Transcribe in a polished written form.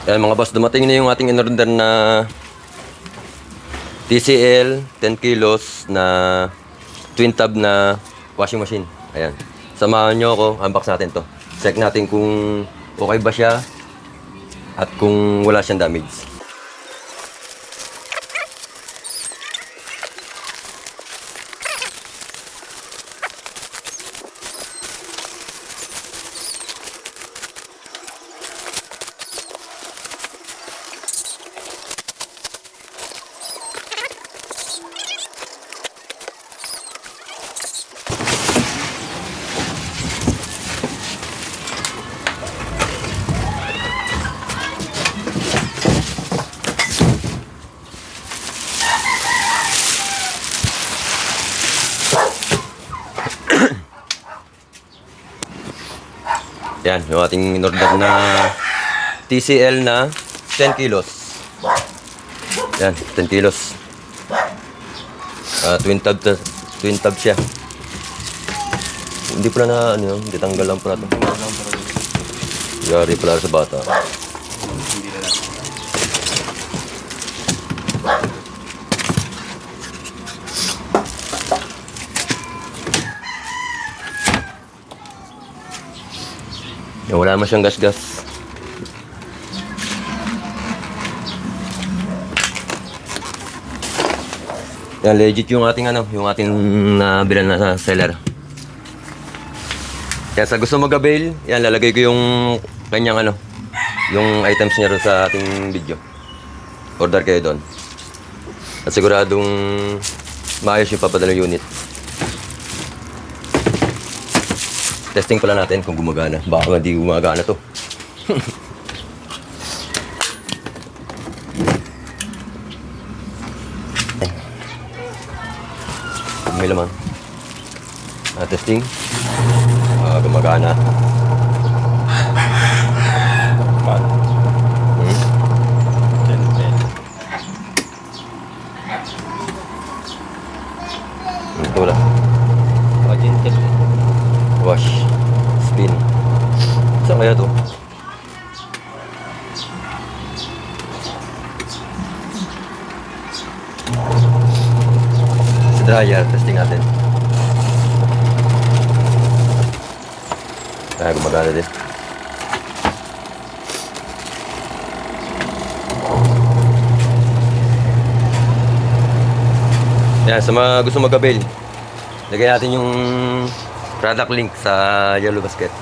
Ayan mga boss, dumating na yung ating in-order na TCL 10 kilos na twin tub na washing machine. Ayan. Samahan nyo ako, unbox natin to. Check natin kung okay ba siya at kung wala siyang damage. Yan, yung ating in-order na TCL na 10 kilos. Yan, 10 kilos. Twin tub siya. Hindi pala na, ano yun, hindi tanggal lang pala ito. Yari pala sa bata. Yan, wala naman siyang gas-gas. Yan, legit yung ating yung ating nabilan na seller. Kaya sa gusto mag-avail, yan, lalagay ko yung kanyang yung items niya rin sa ating video. Order kayo doon. At siguradong maayos yung papadalang unit. Testing pala natin kung gumagana. Baka hindi gumagana to. May laman. Testing. Gumagana. Paano? Ito wala. Wash. Spin. Saan kaya to? Sa dryer, testing natin. Gumagana din. Yan, sa mga gusto mag-avail, lagay natin yung product link sa Yellow Basket.